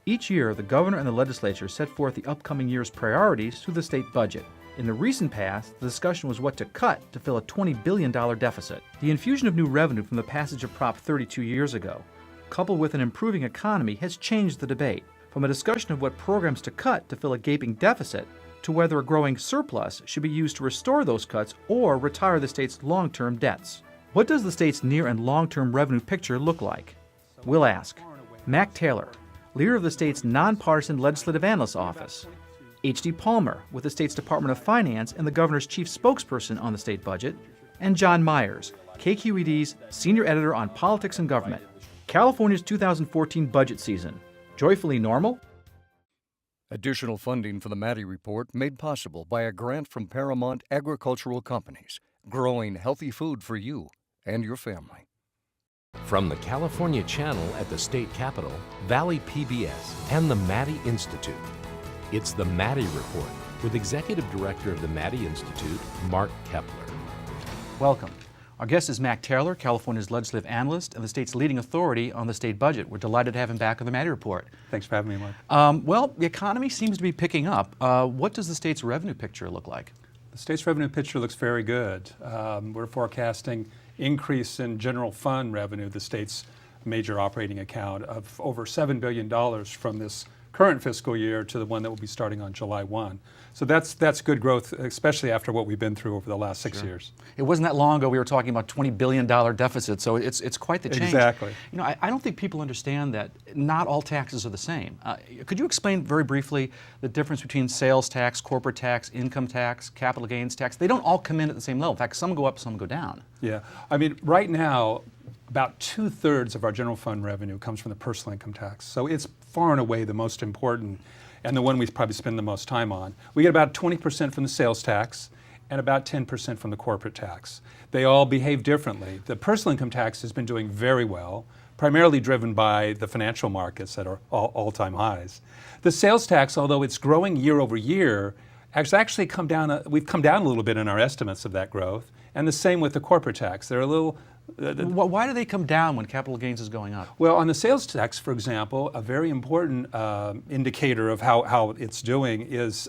Each year, the governor and the legislature set forth the upcoming year's priorities through the state budget. In the recent past, the discussion was what to cut to fill a $20 billion deficit. The infusion of new revenue from the passage of Prop 32 years ago, coupled with an improving economy, has changed the debate from a discussion of what programs to cut to fill a gaping deficit to whether a growing surplus should be used to restore those cuts or retire the state's long-term debts. What does the state's near and long-term revenue picture look like? We'll ask Mac Taylor, leader of the state's nonpartisan Legislative Analyst Office, H.D. Palmer with the state's Department of Finance and the governor's chief spokesperson on the state budget, and John Myers, KQED's senior editor on politics and government. California's 2014 budget season. Joyfully normal? Additional funding for the Maddy Report made possible by a grant from Paramount Agricultural Companies, growing healthy food for you and your family. From the California Channel at the state capitol, Valley PBS, and the Maddy Institute, it's the Maddy Report with Executive Director of the Maddy Institute, Mark Kepler. Welcome. Our guest is Mac Taylor, California's legislative analyst and the state's leading authority on the state budget. We're delighted to have him back on the Maddy Report. Thanks for having me, Mark. Well, the economy seems to be picking up. What does the state's revenue picture look like? The state's revenue picture looks very good. We're forecasting increase in general fund revenue, the state's major operating account, of over $7 billion from this current fiscal year to the one that will be starting on July 1. So that's good growth, especially after what we've been through over the last 6 years. It wasn't that long ago we were talking about $20 billion deficit, so it's quite the change. Exactly. You know, I don't think people understand that not all taxes are the same. Could you explain very briefly the difference between sales tax, corporate tax, income tax, capital gains tax? They don't all come in at the same level. In fact, some go up, some go down. Yeah, I mean, right now, about 2/3 of our general fund revenue comes from the personal income tax. So it's far and away the most important and the one we probably spend the most time on. We get about 20% from the sales tax and about 10% from the corporate tax. They all behave differently. The personal income tax has been doing very well, primarily driven by the financial markets that are all-time highs. The sales tax, although it's growing year over year, has actually come down, we've come down a little bit in our estimates of that growth, and the same with the corporate tax. They're a little why do they come down when capital gains is going up? Well, on the sales tax, for example, a very important indicator of how it's doing is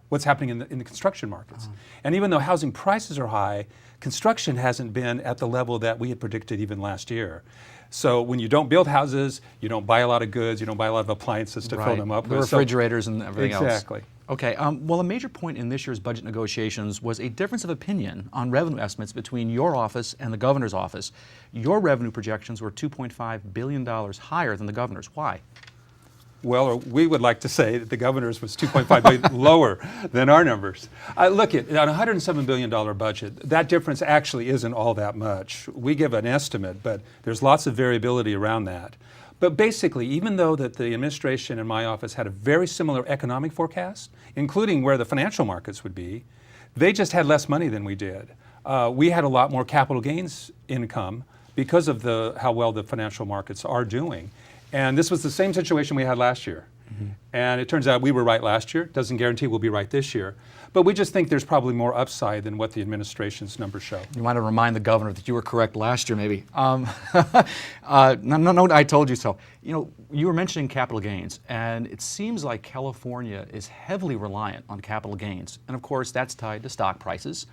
what's happening in the construction markets. And even though housing prices are high, construction hasn't been at the level that we had predicted even last year. So when you don't build houses, you don't buy a lot of goods, you don't buy a lot of appliances to fill them up. The refrigerators and everything else. Exactly. Okay, well, a major point in this year's budget negotiations was a difference of opinion on revenue estimates between your office and the governor's office. Your revenue projections were $2.5 billion higher than the governor's. Why? Well, we would like to say that the governor's was $2.5 billion lower than our numbers. Look, on a $107 billion budget, that difference actually isn't all that much. We give an estimate, but there's lots of variability around that. But basically, even though that the administration and my office had a very similar economic forecast, including where the financial markets would be, they just had less money than we did. We had a lot more capital gains income because of how well the financial markets are doing. And this was the same situation we had last year. And it turns out we were right last year. Doesn't guarantee we'll be right this year. But we just think there's probably more upside than what the administration's numbers show. You want to remind the governor that you were correct last year, maybe. No, I told you so. You know, you were mentioning capital gains, and it seems like California is heavily reliant on capital gains. And of course, that's tied to stock prices.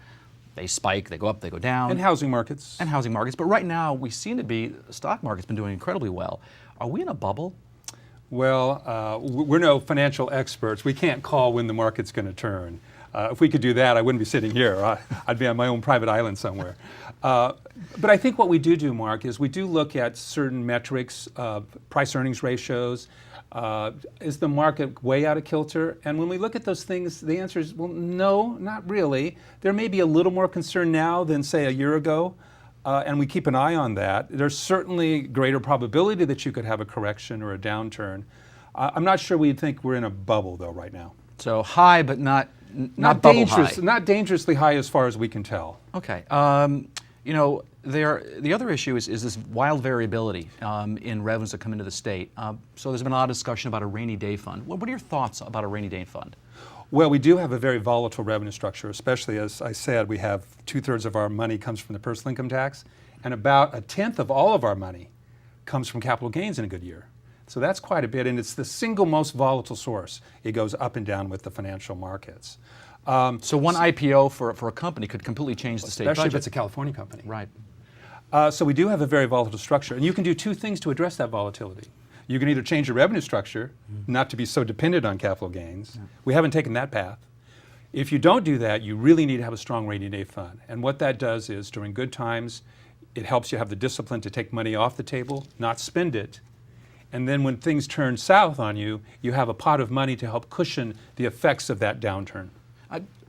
They spike, they go up, they go down. And housing markets. And housing markets. But right now, we seem to be, the stock market's been doing incredibly well. Are we in a bubble? Well, we're no financial experts. We can't call when the market's going to turn. If we could do that, I wouldn't be sitting here. I'd be on my own private island somewhere. But I think what we do, Mark, is we do look at certain metrics, price-earnings ratios. Is the market way out of kilter? And when we look at those things, the answer is, well, no, not really. There may be a little more concern now than, say, a year ago. And we keep an eye on that. There's certainly greater probability that you could have a correction or a downturn. I'm not sure we'd think we're in a bubble, though, right now. So high, but not bubble high. Not dangerously high as far as we can tell. Okay. You know, the other issue is this wild variability in revenues that come into the state. So there's been a lot of discussion about a rainy day fund. What are your thoughts about a rainy day fund? Well, we do have a very volatile revenue structure, especially as I said, we have 2/3 of our money comes from the personal income tax, and about 1/10 of all of our money comes from capital gains in a good year. So that's quite a bit, and it's the single most volatile source. It goes up and down with the financial markets. So one IPO for a company could completely change the state Especially budget. if it's a California company. Right. So we do have a very volatile structure, and you can do two things to address that volatility. You can either change your revenue structure, not to be so dependent on capital gains. We haven't taken that path. If you don't do that, you really need to have a strong rainy day fund. And what that does is, during good times, it helps you have the discipline to take money off the table, not spend it. And then when things turn south on you, you have a pot of money to help cushion the effects of that downturn.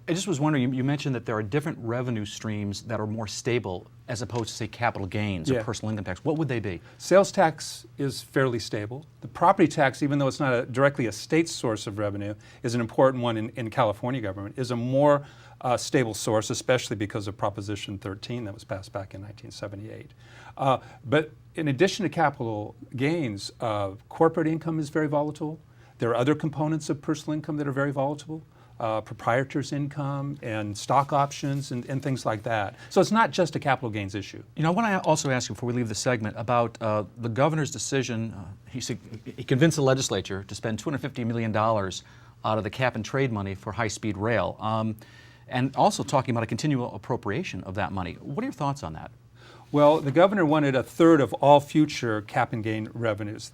I just was wondering, you mentioned that there are different revenue streams that are more stable as opposed to, say, capital gains or personal income tax. What would they be? Sales tax is fairly stable. The property tax, even though it's not directly a state source of revenue, is an important one in California government, is a more stable source, especially because of Proposition 13 that was passed back in 1978. But in addition to capital gains, corporate income is very volatile. There are other components of personal income that are very volatile. Proprietor's income and stock options and things like that. So it's not just a capital gains issue. You know, I want to also ask you before we leave the segment about the governor's decision. He convinced the legislature to spend $250 million out of the cap and trade money for high-speed rail, and also talking about a continual appropriation of that money. What are your thoughts on that? Well, the governor wanted a third of all future cap and gain revenues,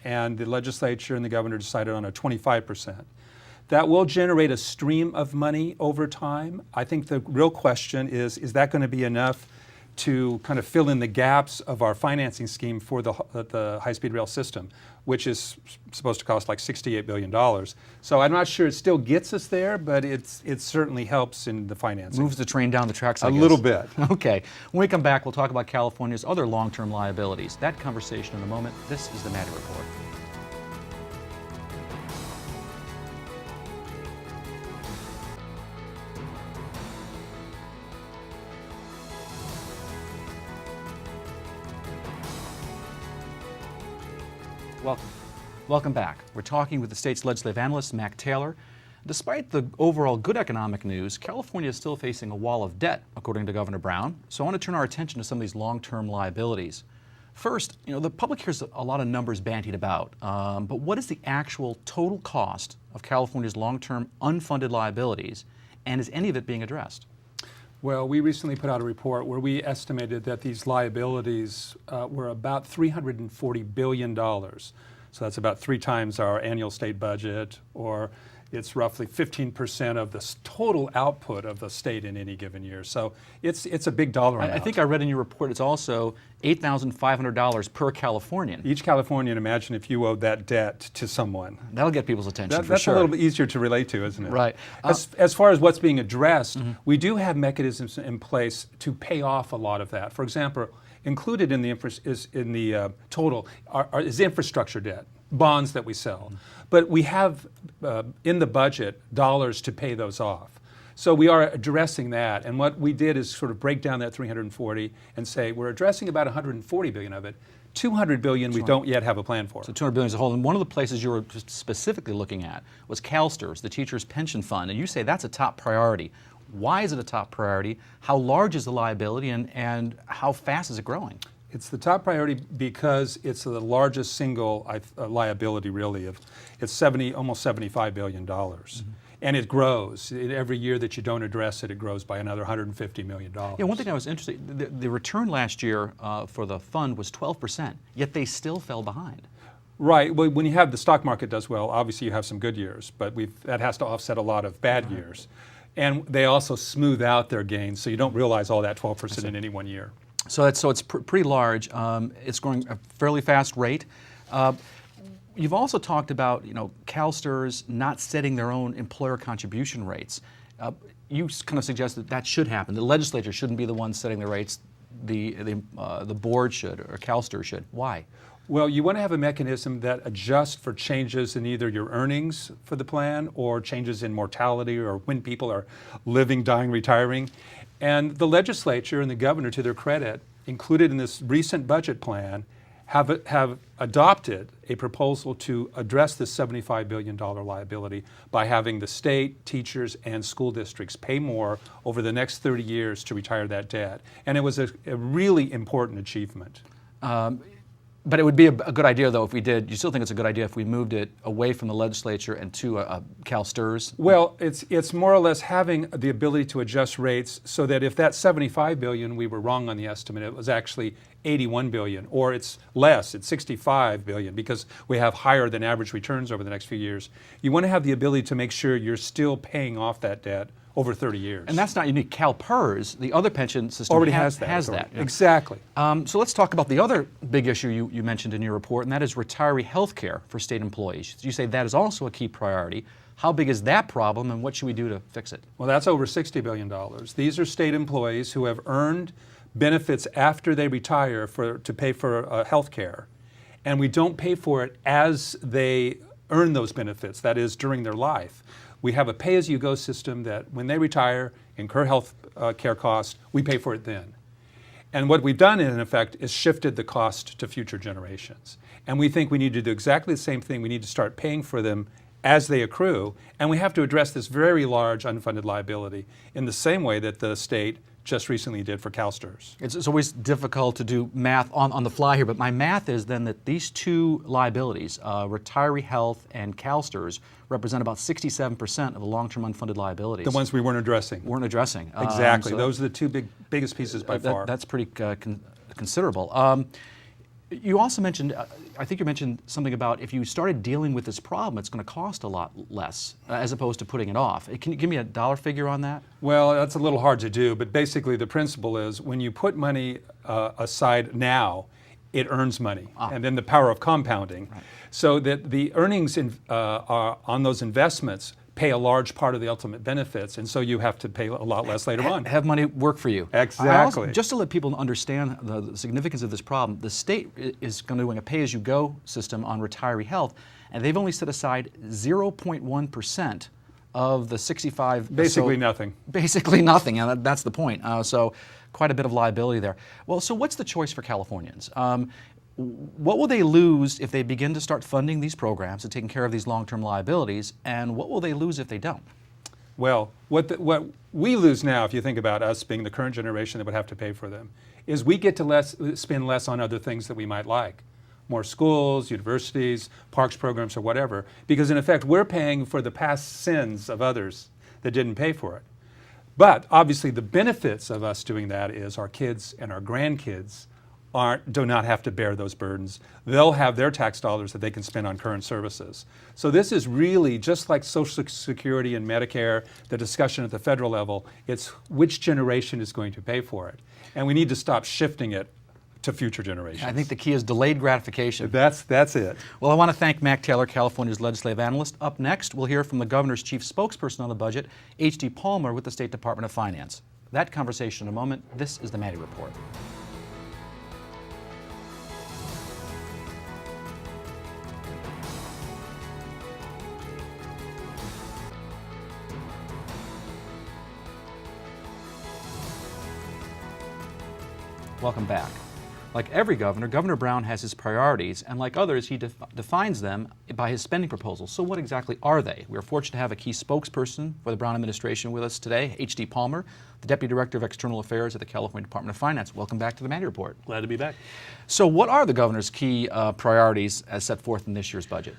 and the legislature and the governor decided on a 25%. That will generate a stream of money over time. I think the real question is that going to be enough to kind of fill in the gaps of our financing scheme for the high-speed rail system, which is supposed to cost like $68 billion. So I'm not sure it still gets us there, but it certainly helps in the financing. Moves the train down the tracks, I guess. A little bit. Okay. When we come back, we'll talk about California's other long-term liabilities. That conversation in a moment. This is the Maddy Report. Welcome back. We're talking with the state's legislative analyst, Mac Taylor. Despite the overall good economic news, California is still facing a wall of debt, according to Governor Brown. So I want to turn our attention to some of these long-term liabilities. First, the public hears a lot of numbers bandied about, but what is the actual total cost of California's long-term unfunded liabilities, and is any of it being addressed? Well, we recently put out a report where we estimated that these liabilities were about $340 billion. So that's about 3 times our annual state budget, or it's roughly 15% of the total output of the state in any given year. So it's a big dollar amount. I think I read in your report it's also $8,500 per Californian. Each Californian, imagine if you owed that debt to someone. That'll get people's attention for that's sure. a little bit easier to relate to, isn't it? Right. As far as what's being addressed, we do have mechanisms in place to pay off a lot of that. For example, included in the total is infrastructure debt, bonds that we sell. But we have in the budget dollars to pay those off. So we are addressing that, and what we did is sort of break down that 340 and say we're addressing about 140 billion of it. 200 billion we don't yet have a plan for. So 200 billion as a whole. And one of the places you were specifically looking at was CalSTRS, the Teachers Pension Fund, and you say that's a top priority. Why is it a top priority? How large is the liability, and how fast is it growing? It's the top priority because it's the largest single liability, really. It's almost $75 billion. And it grows. Every year that you don't address it, it grows by another $150 million. Yeah, one thing I was interested, the return last year for the fund was 12%, yet they still fell behind. Right. Well, when you have the stock market does well, obviously you have some good years, but that has to offset a lot of bad years. And they also smooth out their gains, so you don't realize all that 12% in any one year. So it's pretty large. It's growing at a fairly fast rate. You've also talked about CalSTRS not setting their own employer contribution rates. You kind of suggest that should happen. The legislature shouldn't be the one setting the rates. The board should, or CalSTRS should. Why? Well, you want to have a mechanism that adjusts for changes in either your earnings for the plan or changes in mortality or when people are living, dying, retiring. And the legislature and the governor, to their credit, included in this recent budget plan, have adopted a proposal to address this $75 billion liability by having the state, teachers, and school districts pay more over the next 30 years to retire that debt. And it was a really important achievement. But it would be a good idea, though, if we did. You still think it's a good idea if we moved it away from the legislature and to CalSTRS? Well, it's more or less having the ability to adjust rates so that if that 75 billion, we were wrong on the estimate, it was actually 81 billion, or it's less, it's 65 billion, because we have higher than average returns over the next few years. You want to have the ability to make sure you're still paying off that debt over 30 years. And that's not unique. CalPERS, the other pension system, already has that. Yeah. Exactly. So let's talk about the other big issue you mentioned in your report, and that is retiree health care for state employees. You say that is also a key priority. How big is that problem, and what should we do to fix it? Well, that's over $60 billion. These are state employees who have earned benefits after they retire to pay for health care. And we don't pay for it as they earn those benefits, that is, during their life. We have a pay-as-you-go system that when they retire, incur health care costs, we pay for it then. And what we've done, in effect, is shifted the cost to future generations. And we think we need to do exactly the same thing. We need to start paying for them as they accrue, and we have to address this very large unfunded liability in the same way that the state just recently did for CalSTRS. It's always difficult to do math on the fly here, but my math is then that these two liabilities, retiree health and CalSTRS, represent about 67% of the long-term unfunded liabilities. The ones we weren't addressing. So Exactly. Those are the two biggest pieces by far. That's pretty considerable. You also mentioned, I think you mentioned something about if you started dealing with this problem, it's going to cost a lot less as opposed to putting it off. Can you give me a dollar figure on that? Well, that's a little hard to do, but basically the principle is when you put money aside now, it earns money, and then the power of compounding. Right. So that the earnings on those investments pay a large part of the ultimate benefits, and so you have to pay a lot less later on. Have money work for you. Exactly. Just to let people understand the significance of this problem, the state is going to do a pay-as-you-go system on retiree health, and they've only set aside 0.1% of the 65. Basically nothing. Basically nothing, and that's the point. So quite a bit of liability there. Well, so what's the choice for Californians? What will they lose if they begin to start funding these programs and taking care of these long-term liabilities, and what will they lose if they don't? Well, what we lose now, if you think about us being the current generation that would have to pay for them, is we get to spend less on other things that we might like. More schools, universities, parks programs, or whatever, because in effect we're paying for the past sins of others that didn't pay for it. But obviously the benefits of us doing that is our kids and our grandkids do not have to bear those burdens. They'll have their tax dollars that they can spend on current services. So this is really just like Social Security and Medicare, the discussion at the federal level. It's which generation is going to pay for it. And we need to stop shifting it to future generations. I think the key is delayed gratification. That's it. Well, I want to thank Mac Taylor, California's legislative analyst. Up next, we'll hear from the governor's chief spokesperson on the budget, H.D. Palmer with the State Department of Finance. That conversation in a moment. This is the Maddy Report. Welcome back. Like every governor, Governor Brown has his priorities, and like others, he defines them by his spending proposals. So what exactly are they? We are fortunate to have a key spokesperson for the Brown administration with us today, H.D. Palmer, the Deputy Director of External Affairs at the California Department of Finance. Welcome back to the Maddy Report. Glad to be back. So what are the governor's key priorities as set forth in this year's budget?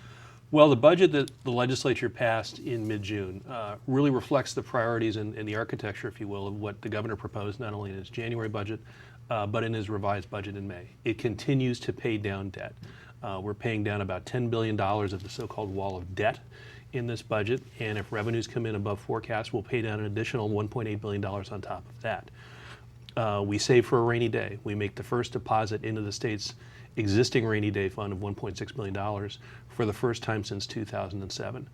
Well, the budget that the legislature passed in mid-June really reflects the priorities and the architecture, if you will, of what the governor proposed, not only in his January budget, but in his revised budget in May. It continues to pay down debt. We're paying down about $10 billion of the so-called wall of debt in this budget, and if revenues come in above forecast, we'll pay down an additional $1.8 billion on top of that. We save for a rainy day. We make the first deposit into the state's existing rainy day fund of $1.6 billion for the first time since 2007.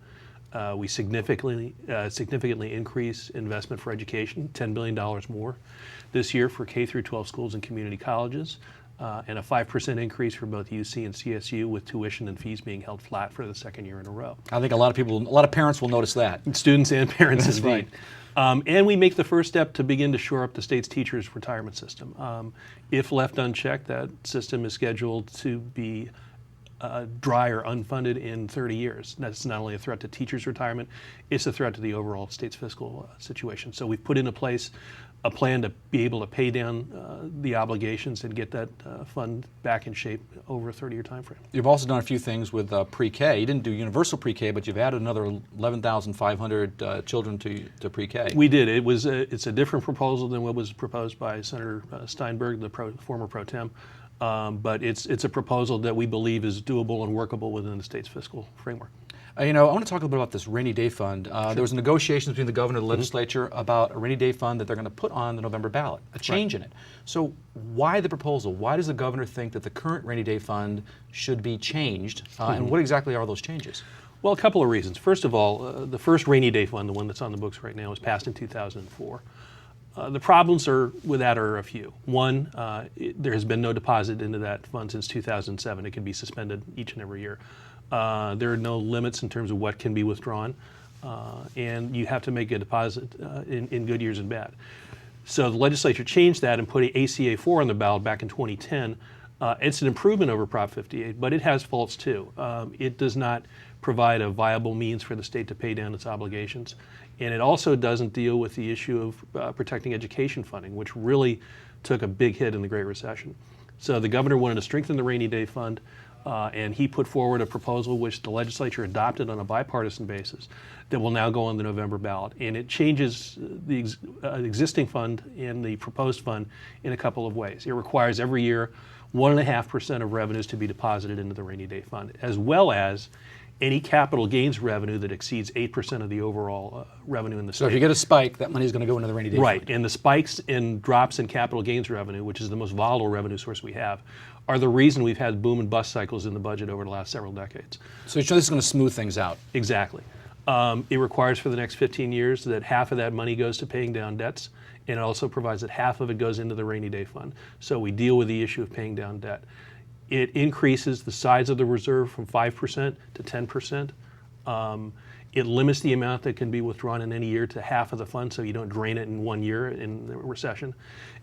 We significantly increase investment for education, $10 billion more this year for K through 12 schools and community colleges, and a 5% increase for both UC and CSU, with tuition and fees being held flat for the second year in a row. I think a lot of parents will notice that. Students and parents, That's indeed. Right. And we make the first step to begin to shore up the state's teachers' retirement system. If left unchecked, that system is scheduled to be dry or unfunded in 30 years. That's not only a threat to teachers' retirement, it's a threat to the overall state's fiscal situation. So we've put into place a plan to be able to pay down the obligations and get that fund back in shape over a 30-year time frame. You've also done a few things with pre-K. You didn't do universal pre-K, but you've added another 11,500 children to pre-K. We did. It's a different proposal than what was proposed by Senator Steinberg, the former pro tem. But it's a proposal that we believe is doable and workable within the state's fiscal framework. I want to talk a little bit about this rainy day fund. There was negotiations between the governor and the legislature about a rainy day fund that they're going to put on the November ballot, a change in it. So why the proposal? Why does the governor think that the current rainy day fund should be changed? And what exactly are those changes? Well, a couple of reasons. First of all, the first rainy day fund, the one that's on the books right now, was passed in 2004. The problems with that are a few. One, there has been no deposit into that fund since 2007. It can be suspended each and every year. There are no limits in terms of what can be withdrawn, and you have to make a deposit in good years and bad. So the legislature changed that and put ACA 4 on the ballot back in 2010. It's an improvement over Prop 58, but it has faults too. It does not provide a viable means for the state to pay down its obligations. And it also doesn't deal with the issue of protecting education funding, which really took a big hit in the Great Recession. So the governor wanted to strengthen the rainy day fund, and he put forward a proposal which the legislature adopted on a bipartisan basis that will now go on the November ballot. And it changes the existing fund and the proposed fund in a couple of ways. It requires every year 1.5% of revenues to be deposited into the rainy day fund, as well as any capital gains revenue that exceeds 8% of the overall revenue in the state. So if you get a spike, that money is going to go into the rainy day fund. Fund. And the spikes and drops in capital gains revenue, which is the most volatile revenue source we have, are the reason we've had boom and bust cycles in the budget over the last several decades. So you're sure this is going to smooth things out? Exactly. It requires for the next 15 years that half of that money goes to paying down debts, and it also provides that half of it goes into the rainy day fund. So we deal with the issue of paying down debt. It increases the size of the reserve from 5% to 10%. It limits the amount that can be withdrawn in any year to half of the fund, so you don't drain it in 1 year in the recession.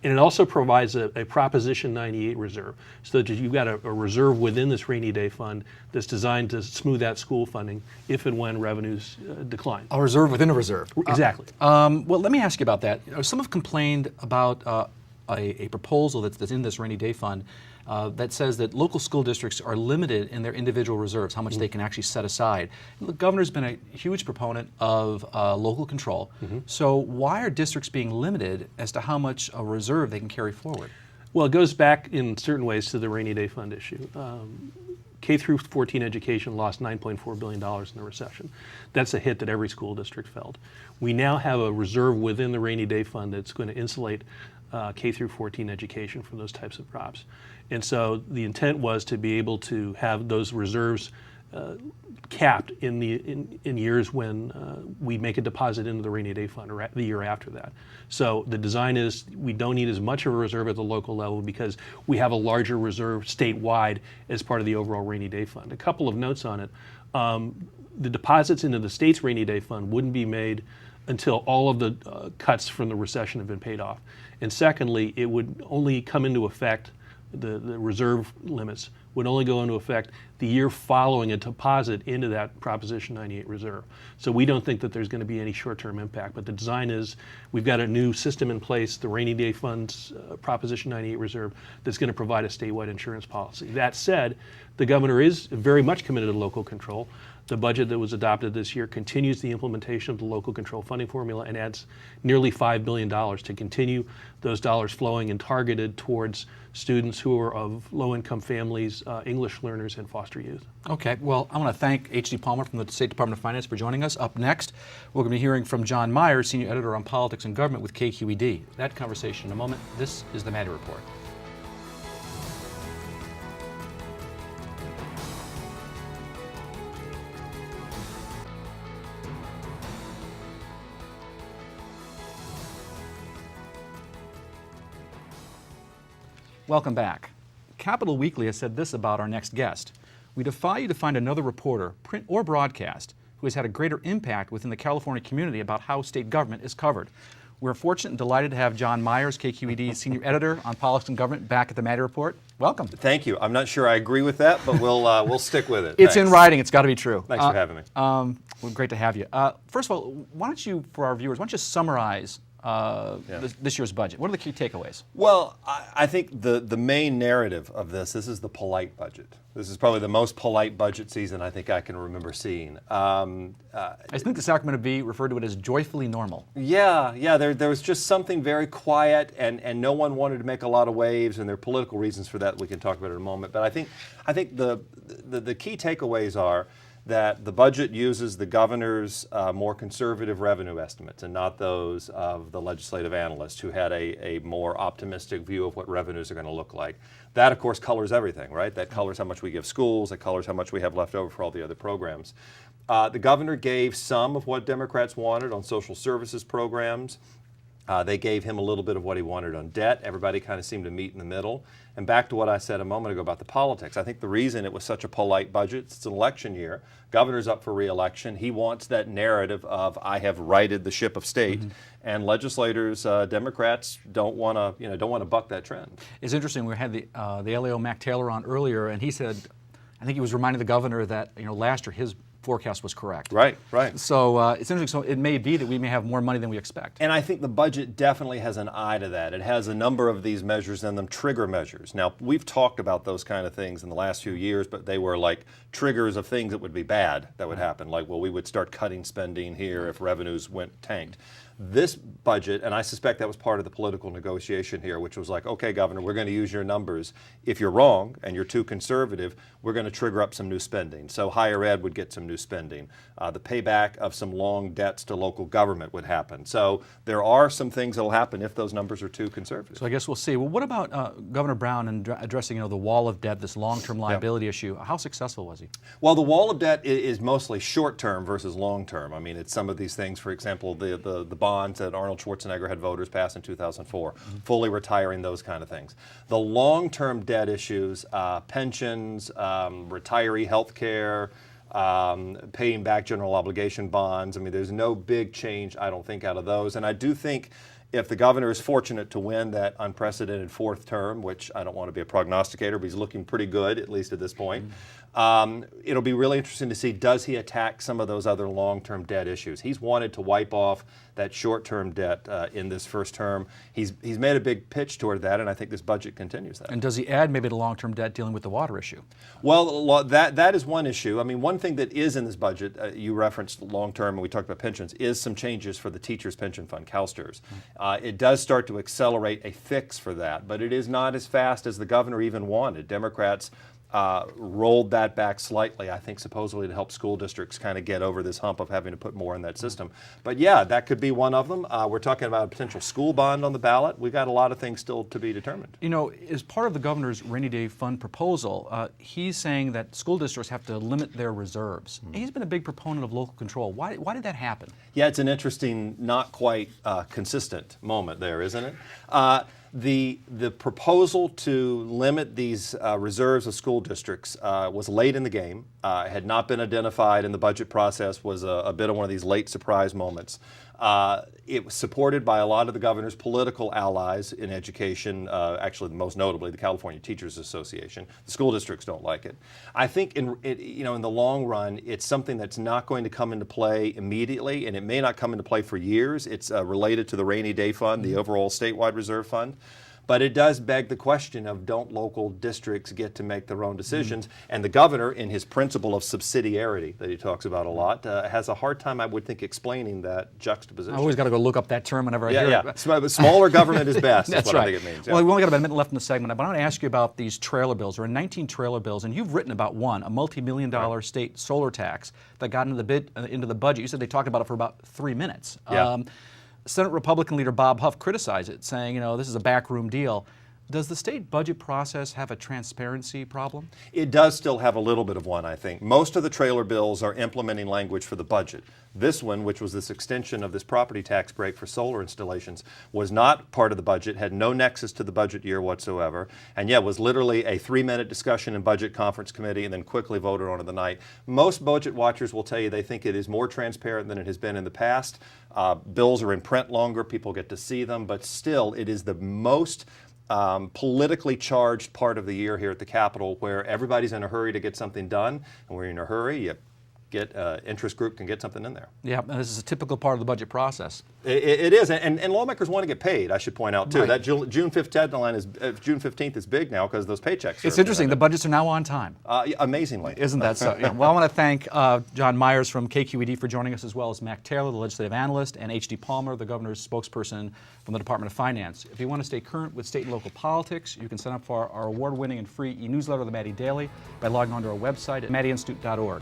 And it also provides a Proposition 98 reserve, so that you've got a reserve within this rainy day fund that's designed to smooth out school funding if and when revenues decline. A reserve within a reserve. Exactly. Well, let me ask you about that. Some have complained about a proposal that's in this rainy day fund that says that local school districts are limited in their individual reserves, how much they can actually set aside. The governor's been a huge proponent of local control. So why are districts being limited as to how much a reserve they can carry forward? Well, it goes back in certain ways to the rainy day fund issue. K through 14 education lost $9.4 billion in the recession. That's a hit that every school district felt. We now have a reserve within the rainy day fund that's going to insulate K through 14 education from those types of drops. And so the intent was to be able to have those reserves capped in years when we make a deposit into the rainy day fund or the year after that. So the design is we don't need as much of a reserve at the local level because we have a larger reserve statewide as part of the overall rainy day fund. A couple of notes on it. The deposits into the state's rainy day fund wouldn't be made until all of the cuts from the recession have been paid off. And secondly, it would only come into effect, the reserve limits would only go into effect the year following a deposit into that Proposition 98 reserve. So we don't think that there's going to be any short-term impact, but the design is we've got a new system in place, the Rainy Day Fund's Proposition 98 reserve, that's going to provide a statewide insurance policy. That said, the governor is very much committed to local control. The budget that was adopted this year continues the implementation of the local control funding formula and adds nearly $5 billion to continue those dollars flowing and targeted towards students who are of low-income families, English learners, and foster youth. Okay, well, I want to thank H.D. Palmer from the State Department of Finance for joining us. Up next, we're going to be hearing from John Myers, Senior Editor on Politics and Government with KQED. That conversation in a moment. This is the Maddy Report. Welcome back. Capital Weekly has said this about our next guest. We defy you to find another reporter, print or broadcast, who has had a greater impact within the California community about how state government is covered. We're fortunate and delighted to have John Myers, KQED Senior Editor on Politics and Government, back at the Maddy Report. Welcome. Thank you. I'm not sure I agree with that, but we'll stick with it. It's Thanks. in writing. It's got to be true. Thanks for having me. Well, great to have you. First of all, why don't you, for our viewers, why don't you summarize this year's budget? What are the key takeaways? Well, I think the main narrative of this is the polite budget. This is probably the most polite budget season I think I can remember seeing. I think the Sacramento Bee referred to it as joyfully normal. Yeah. There was just something very quiet, and no one wanted to make a lot of waves, and there are political reasons for that we can talk about in a moment. But I think the key takeaways are that the budget uses the governor's more conservative revenue estimates and not those of the legislative analyst who had a more optimistic view of what revenues are going to look like. That, of course, colors everything, right? That colors how much we give schools, that colors how much we have left over for all the other programs. The governor gave some of what Democrats wanted on social services programs. They gave him a little bit of what he wanted on debt. Everybody kind of seemed to meet in the middle. And back to what I said a moment ago about the politics, I think the reason it was such a polite budget, it's an election year. Governor's up for re-election. He wants that narrative of I have righted the ship of state, and legislators, Democrats, don't want to buck that trend. It's interesting. We had the LAO Mac Taylor on earlier, and he said, I think he was reminding the governor that last year his forecast was correct. Right. So it's interesting. So it may be that we may have more money than we expect. And I think the budget definitely has an eye to that. It has a number of these measures in them, trigger measures. Now, we've talked about those kind of things in the last few years, but they were like triggers of things that would be bad that would happen. Like, well, we would start cutting spending here if revenues went tanked. This budget, and I suspect that was part of the political negotiation here, which was like, okay, Governor, we're going to use your numbers. If you're wrong and you're too conservative, we're going to trigger up some new spending. So higher ed would get some new spending. The payback of some long debts to local government would happen. So there are some things that will happen if those numbers are too conservative. So I guess we'll see. Well, what about Governor Brown and addressing the wall of debt, this long-term liability issue? How successful was he? Well, the wall of debt is mostly short-term versus long-term. I mean, it's some of these things, for example, the bonds that Arnold Schwarzenegger had voters pass in 2004, fully retiring those kind of things. The long-term debt issues, pensions, retiree health care, paying back general obligation bonds, I mean, there's no big change, I don't think, out of those. And I do think if the governor is fortunate to win that unprecedented fourth term, which I don't want to be a prognosticator, but he's looking pretty good, at least at this point, it'll be really interesting to see, does he attack some of those other long-term debt issues? He's wanted to wipe off that short-term debt in this first term. He's made a big pitch toward that, and I think this budget continues that. And does he add maybe the long-term debt dealing with the water issue? Well, that is one issue. I mean, one thing that is in this budget, you referenced long-term, and we talked about pensions, is some changes for the teachers' pension fund, CalSTRS. It does start to accelerate a fix for that, but it is not as fast as the governor even wanted. Democrats rolled that back slightly, I think supposedly to help school districts kind of get over this hump of having to put more in that system. But yeah, that could be one of them. We're talking about a potential school bond on the ballot. We've got a lot of things still to be determined. As part of the governor's rainy day fund proposal, he's saying that school districts have to limit their reserves. He's been a big proponent of local control. Why did that happen? Yeah, it's an interesting, not quite consistent moment there, isn't it? The proposal to limit these reserves of school districts was late in the game, had not been identified in the budget process, was a bit of one of these late surprise moments. It was supported by a lot of the governor's political allies in education, actually most notably the California Teachers Association. The school districts don't like it. I think in the long run, it's something that's not going to come into play immediately, and it may not come into play for years. It's related to the rainy day fund, the overall statewide reserve fund. But it does beg the question of, don't local districts get to make their own decisions? And the governor, in his principle of subsidiarity that he talks about a lot, has a hard time, I would think, explaining that juxtaposition. I always got to go look up that term whenever I hear it. Smaller government is best. That's what right. I think it means. Well, we've only got about a minute left in the segment, but I want to ask you about these trailer bills. There are 19 trailer bills, and you've written about one, a multi-million-dollar state solar tax that got into the budget. You said they talked about it for about 3 minutes. Senate Republican leader Bob Huff criticized it, saying, this is a backroom deal. Does the state budget process have a transparency problem? It does still have a little bit of one, I think. Most of the trailer bills are implementing language for the budget. This one, which was this extension of this property tax break for solar installations, was not part of the budget, had no nexus to the budget year whatsoever, and yet was literally a 3-minute discussion in Budget Conference Committee and then quickly voted on in the night. Most budget watchers will tell you they think it is more transparent than it has been in the past. Bills are in print longer, people get to see them, but still it is the most politically charged part of the year here at the Capitol, where everybody's in a hurry to get something done, and when you're in a hurry, you get interest group can get something in there. Yeah, and this is a typical part of the budget process. It is, and lawmakers want to get paid, I should point out too. Right. That June 5th deadline is, June 15th is big now because those paychecks. It's interesting, the budgets are now on time. Amazingly. Isn't that so? Yeah. Well, I want to thank John Myers from KQED for joining us, as well as Mac Taylor, the legislative analyst, and H.D. Palmer, the governor's spokesperson from the Department of Finance. If you want to stay current with state and local politics, you can sign up for our award-winning and free e-newsletter, The Maddy Daily, by logging on to our website at maddyinstitute.org.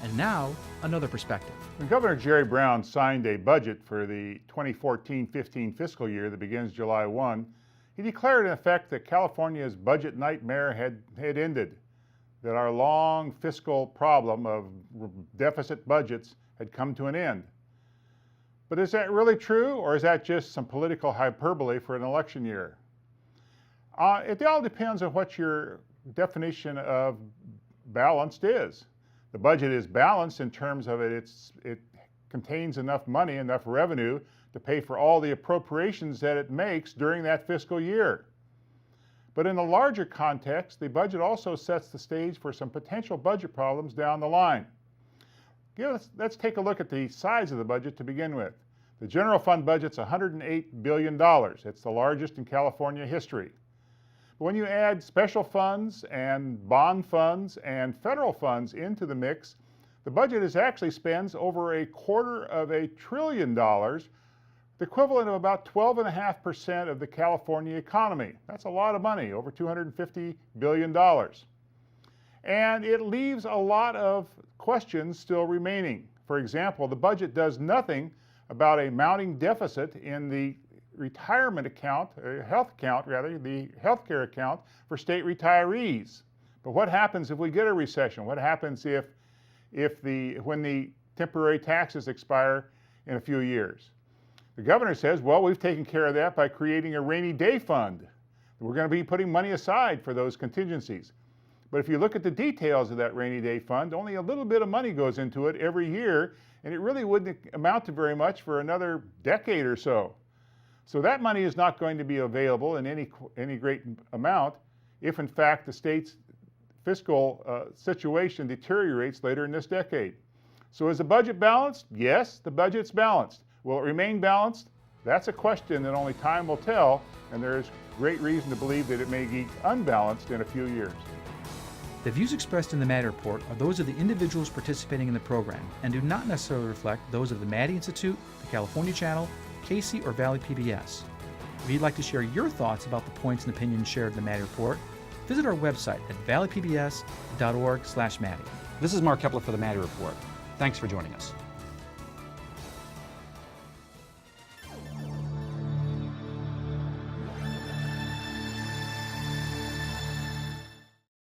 And now, another perspective. When Governor Jerry Brown signed a budget for the 2014-15 fiscal year that begins July 1, he declared in effect that California's budget nightmare had ended, that our long fiscal problem of deficit budgets had come to an end. But is that really true, or is that just some political hyperbole for an election year? It all depends on what your definition of balanced is. The budget is balanced in terms of it contains enough money, enough revenue to pay for all the appropriations that it makes during that fiscal year. But in a larger context, the budget also sets the stage for some potential budget problems down the line. Let's take a look at the size of the budget to begin with. The general fund budget's $108 billion. It's the largest in California history. But when you add special funds and bond funds and federal funds into the mix, the budget actually spends over $250 billion, the equivalent of about 12.5% of the California economy. That's a lot of money, over $250 billion. And it leaves a lot of questions still remaining. For example, the budget does nothing about a mounting deficit in the retirement account, the healthcare account for state retirees. But what happens if we get a recession? What happens when the temporary taxes expire in a few years? The governor says, well, we've taken care of that by creating a rainy day fund. We're going to be putting money aside for those contingencies. But if you look at the details of that rainy day fund, only a little bit of money goes into it every year, and it really wouldn't amount to very much for another decade or so. So that money is not going to be available in any great amount if, in fact, the state's fiscal situation deteriorates later in this decade. So is the budget balanced? Yes, the budget's balanced. Will it remain balanced? That's a question that only time will tell, and there is great reason to believe that it may be unbalanced in a few years. The views expressed in the Maddy Report are those of the individuals participating in the program and do not necessarily reflect those of the Maddy Institute, the California Channel, Casey, or Valley PBS. If you'd like to share your thoughts about the points and opinions shared in the Maddy Report, visit our website at valleypbs.org/Maddy. This is Mark Kepler for the Maddy Report. Thanks for joining us.